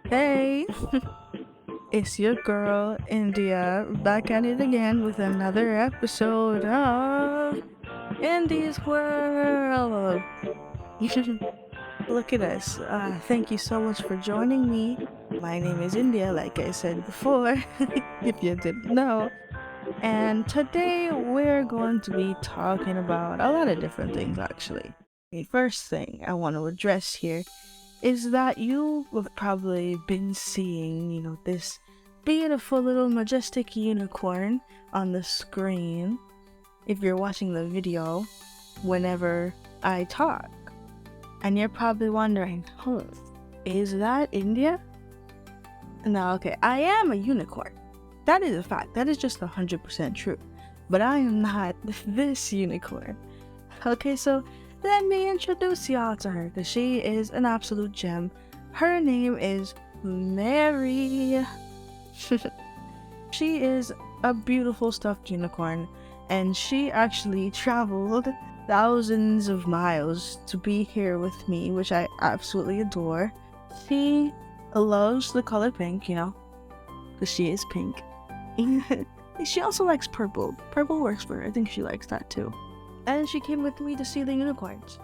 Hey, it's your girl, India, back at it again with another episode of India's World. Look at us. Thank you so much for joining me. My name is India, like I said before, if you didn't know. And today we're going to be talking about a lot of different things, actually. The first thing I want to address here is that you have probably been seeing, this beautiful little majestic unicorn on the screen if you're watching the video whenever I talk. And you're probably wondering, is that India? No, okay, I am a unicorn. That is a fact. That is just 100% true. But I am not this unicorn. Okay, so let me introduce y'all to her, because she is an absolute gem. Her name is Mary. She is a beautiful stuffed unicorn, and she actually traveled thousands of miles to be here with me, which I absolutely adore. She loves the color pink, because she is pink. She also likes purple. Purple works for her. I think she likes that too. And she came with me to see the unicorns.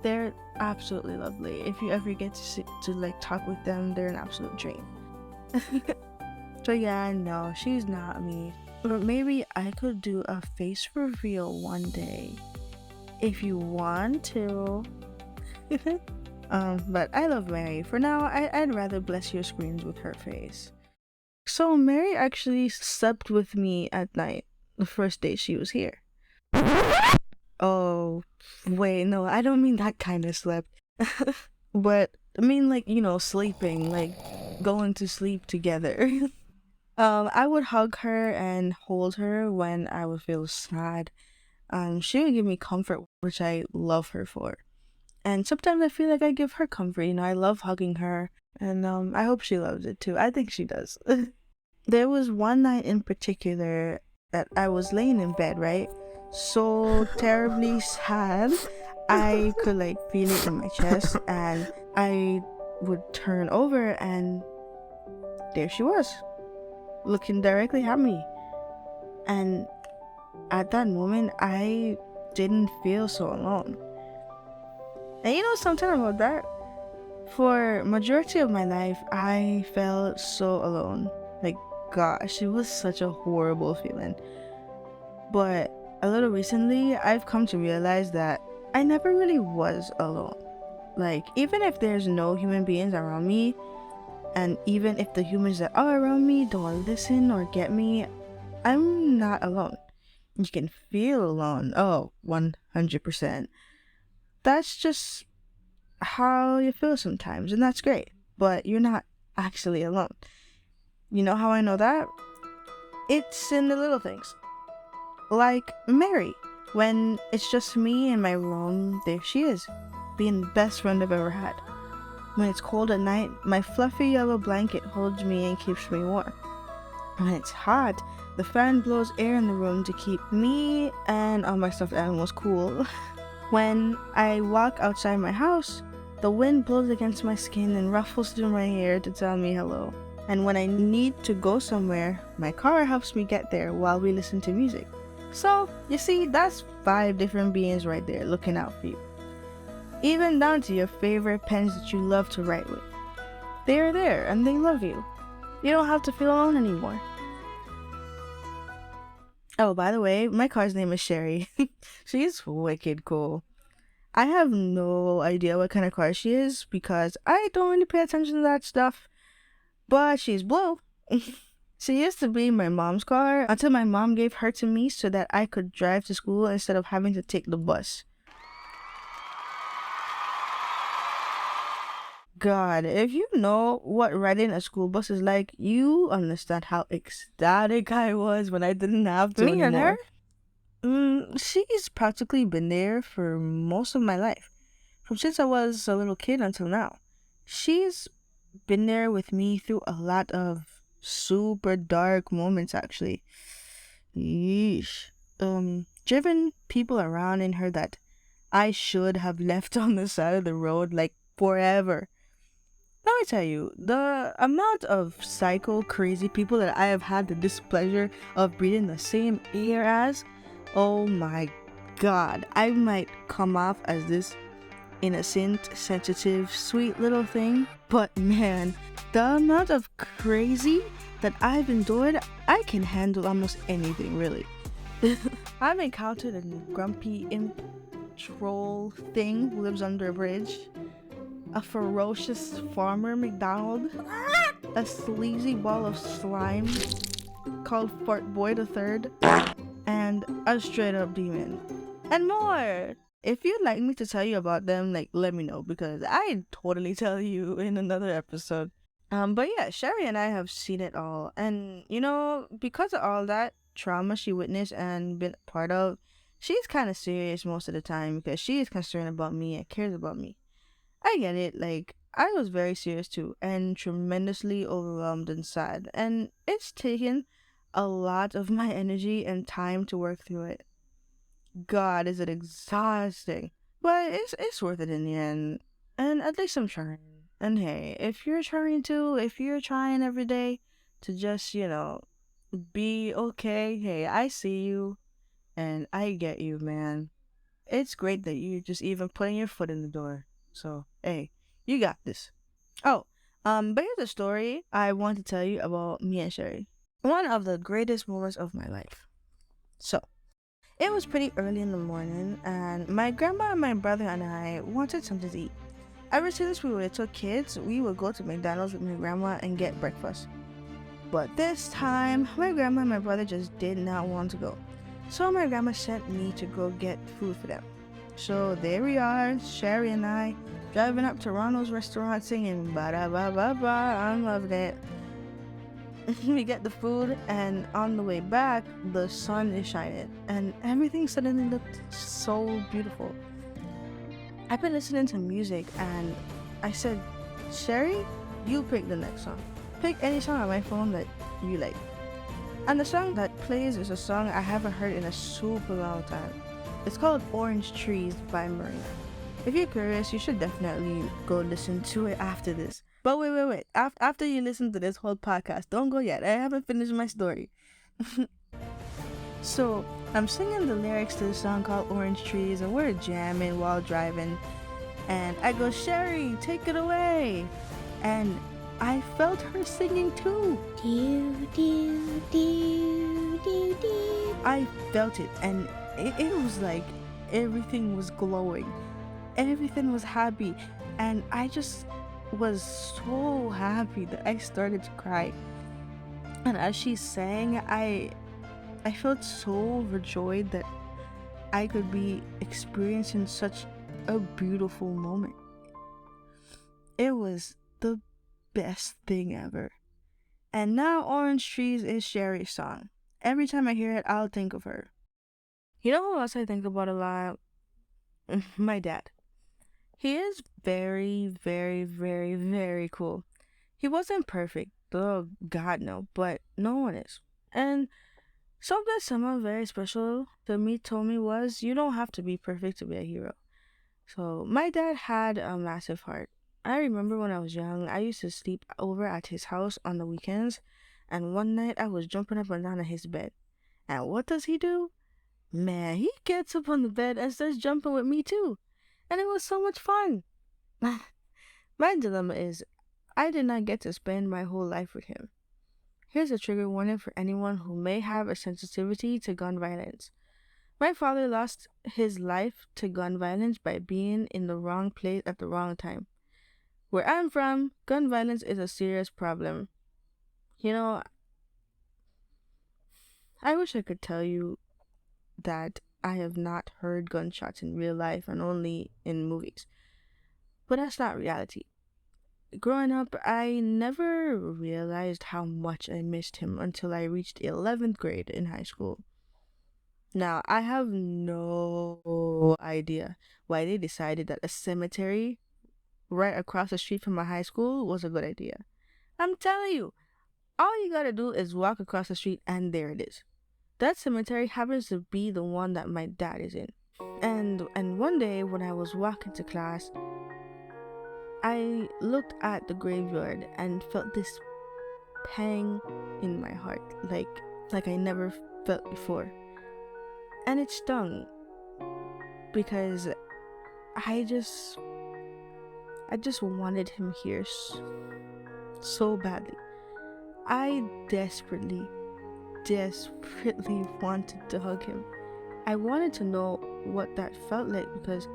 They're absolutely lovely. If you ever get to talk with them, they're an absolute dream. So yeah, no, she's not me. But maybe I could do a face reveal one day, if you want to. But I love Mary. For now, I'd rather bless your screens with her face. So Mary actually slept with me at night the first day she was here. Oh, wait, no, I don't mean that kind of slept. But I mean, sleeping, going to sleep together. I would hug her and hold her when I would feel sad. She would give me comfort, which I love her for. And sometimes I feel like I give her comfort, I love hugging her. And I hope she loves it too. I think she does. There was one night in particular that I was laying in bed, right? So terribly sad. I could feel it in my chest, and I would turn over, and there she was, looking directly at me. And at that moment, I didn't feel so alone. And something about that? For majority of my life, I felt so alone. Gosh, it was such a horrible feeling. But a little recently, I've come to realize that I never really was alone. Even if there's no human beings around me, and even if the humans that are around me don't listen or get me, I'm not alone. You can feel alone. Oh, 100%. That's just how you feel sometimes, and that's great. But you're not actually alone. You know how I know that? It's in the little things. Like Mary. When it's just me in my room, there she is, being the best friend I've ever had. When it's cold at night, my fluffy yellow blanket holds me and keeps me warm. When it's hot, the fan blows air in the room to keep me and all my stuffed animals cool. When I walk outside my house, the wind blows against my skin and ruffles through my hair to tell me hello. And when I need to go somewhere, my car helps me get there while we listen to music. So, you see, that's 5 different beings right there looking out for you. Even down to your favorite pens that you love to write with. They are there and they love you. You don't have to feel alone anymore. Oh, by the way, my car's name is Shari. She's wicked cool. I have no idea what kind of car she is because I don't really pay attention to that stuff. But she's blue. She used to be my mom's car until my mom gave her to me so that I could drive to school instead of having to take the bus. God, if you know what riding a school bus is like, you understand how ecstatic I was when I didn't have to Me and anymore. her? She's practically been there for most of my life, from since I was a little kid until now. She's been there with me through a lot of super dark moments, actually. Yeesh. Driven people around in her that I should have left on the side of the road forever. Let me tell you, the amount of psycho crazy people that I have had the displeasure of breathing the same air as, oh my god, I might come off as this innocent, sensitive, sweet little thing, but man, the amount of crazy that I've endured, I can handle almost anything, really. I've encountered a grumpy imp troll thing who lives under a bridge, a ferocious farmer McDonald, a sleazy ball of slime called Fart Boy the Third, and a straight up demon, and more. If you'd like me to tell you about them, like, let me know, because I'd totally tell you in another episode. But yeah, Sherry and I have seen it all, and because of all that trauma she witnessed and been a part of, she's kind of serious most of the time because she is concerned about me and cares about me. I get it, like, I was very serious too, and tremendously overwhelmed and sad, and it's taken a lot of my energy and time to work through it. God, is it exhausting? But it's worth it in the end. And at least I'm trying. And hey, if you're trying to, if you're trying every day to just, be okay, hey, I see you and I get you, man. It's great that you just even putting your foot in the door. So, hey, you got this. Oh, but here's a story I want to tell you about me and Sherry. One of the greatest moments of my life. So, it was pretty early in the morning, and my grandma and my brother and I wanted something to eat. Ever since we were little kids, we would go to McDonald's with my grandma and get breakfast. But this time, my grandma and my brother just did not want to go. So my grandma sent me to go get food for them. So there we are, Sherry and I, driving up to Ronald's restaurant singing ba da ba ba ba. I'm loving it. We get the food, and on the way back, the sun is shining, and everything suddenly looked so beautiful. I've been listening to music, and I said, Sherry, you pick the next song. Pick any song on my phone that you like. And the song that plays is a song I haven't heard in a super long time. It's called Orange Trees by Marina. If you're curious, you should definitely go listen to it after this. But wait. After you listen to this whole podcast, don't go yet. I haven't finished my story. So, I'm singing the lyrics to the song called Orange Trees, and we're jamming while driving. And I go, Sherry, take it away. And I felt her singing too. Do, do, do, do, do. I felt it, and it was like everything was glowing. Everything was happy, and I just was so happy that I started to cry. And as she sang, I felt so overjoyed that I could be experiencing such a beautiful moment. It was the best thing ever. And now Orange Trees is Sherry's song. Every time I hear it, I'll think of her. You know who else I think about a lot? My dad. He is very, very, very, very cool. He wasn't perfect, oh God no, but no one is. And something someone very special to me told me was, you don't have to be perfect to be a hero. So my dad had a massive heart. I remember when I was young, I used to sleep over at his house on the weekends, and one night I was jumping up and down on his bed. And what does he do? Man, he gets up on the bed and starts jumping with me too. And it was so much fun. My dilemma is, I did not get to spend my whole life with him. Here's a trigger warning for anyone who may have a sensitivity to gun violence. My father lost his life to gun violence by being in the wrong place at the wrong time. Where I'm from, gun violence is a serious problem. You know, I wish I could tell you that I have not heard gunshots in real life and only in movies. But that's not reality. Growing up, I never realized how much I missed him until I reached 11th grade in high school. Now, I have no idea why they decided that a cemetery right across the street from my high school was a good idea. I'm telling you, all you gotta do is walk across the street and there it is. That cemetery happens to be the one that my dad is in. And one day when I was walking to class, I looked at the graveyard and felt this pang in my heart, like I never felt before. And it stung because I just I just wanted him here so badly. I desperately wanted to hug him. I wanted to know what that felt like because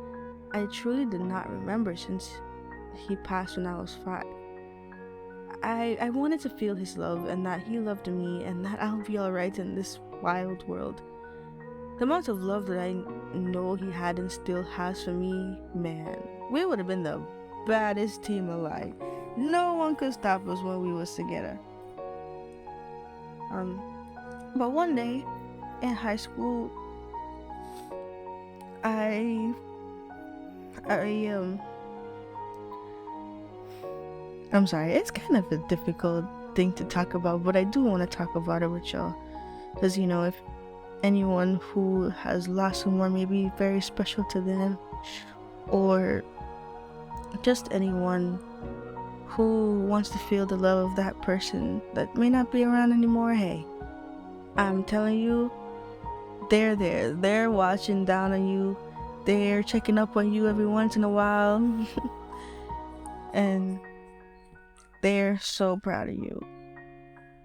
I truly did not remember since he passed when I was 5. I wanted to feel his love and that he loved me and that I'll be alright in this wild world. The amount of love that I know he had and still has for me, man, we would have been the baddest team alive. No one could stop us when we was together. But one day in high school, I I'm sorry, it's kind of a difficult thing to talk about, but I do want to talk about it with y'all. Because, if anyone who has lost someone maybe very special to them, or just anyone who wants to feel the love of that person that may not be around anymore, hey, I'm telling you, they're there. They're watching down on you. They're checking up on you every once in a while. And they're so proud of you.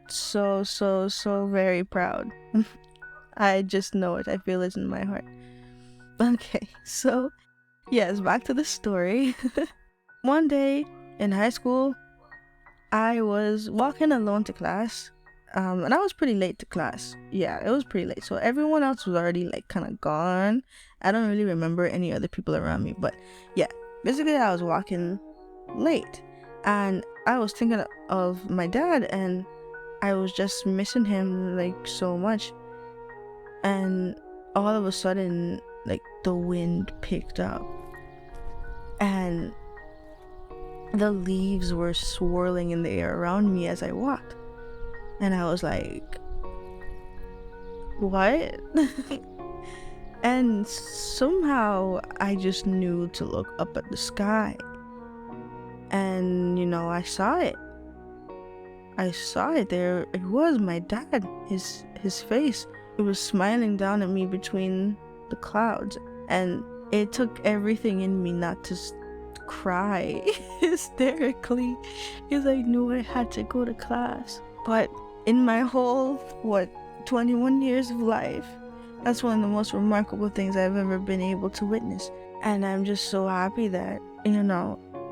So very proud. I just know it. I feel it in my heart. Okay, so yes, back to the story. One day in high school, I was walking alone to class. And I was pretty late to class. Yeah, it was pretty late. So everyone else was already kind of gone. I don't really remember any other people around me. But yeah, basically I was walking late. And I was thinking of my dad, and I was just missing him so much. And all of a sudden, the wind picked up. And the leaves were swirling in the air around me as I walked. And I was like, what? And somehow I just knew to look up at the sky. And, I saw it. I saw it there. It was my dad. His face. It was smiling down at me between the clouds. And it took everything in me not to cry hysterically because I knew I had to go to class. But in my whole 21 years of life, that's one of the most remarkable things I've ever been able to witness. And I'm just so happy that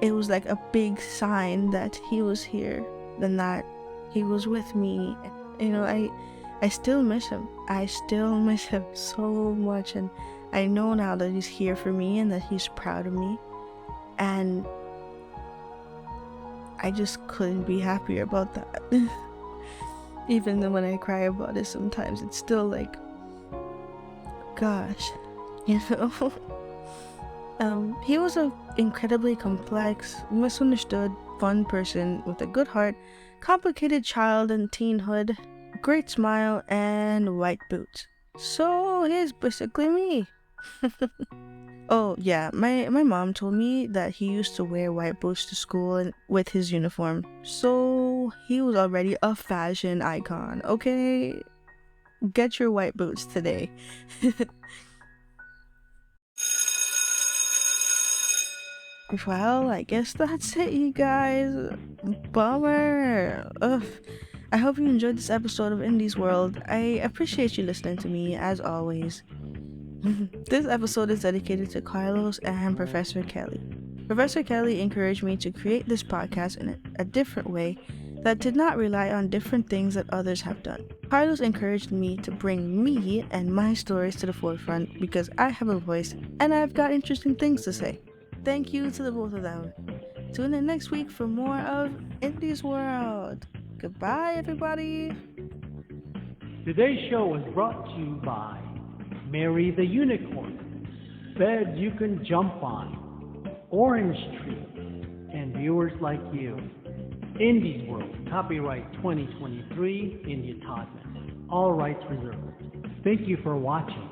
it was like a big sign that he was here, and that he was with me. I still miss him. I still miss him so much, and I know now that he's here for me and that he's proud of me. And I just couldn't be happier about that. Even though when I cry about it sometimes, it's still gosh, he was an incredibly complex, misunderstood, fun person with a good heart, complicated child and teenhood, great smile, and white boots. So he's basically me. Oh yeah, my mom told me that he used to wear white boots to school and with his uniform. So he was already a fashion icon, okay? Get your white boots today. Well, I guess that's it, you guys. Bummer. Ugh. I hope you enjoyed this episode of Indie's World. I appreciate you listening to me, as always. This episode is dedicated to Carlos and Professor Kelly. Professor Kelly encouraged me to create this podcast in a different way that did not rely on different things that others have done. Carlos encouraged me to bring me and my stories to the forefront because I have a voice and I've got interesting things to say. Thank you to the both of them. Tune in next week for more of Indie's World. Goodbye, everybody. Today's show was brought to you by Mary the Unicorn, Beds You Can Jump On, Orange Tree, and viewers like you. Indie's World, copyright 2023, India Todman. All rights reserved. Thank you for watching.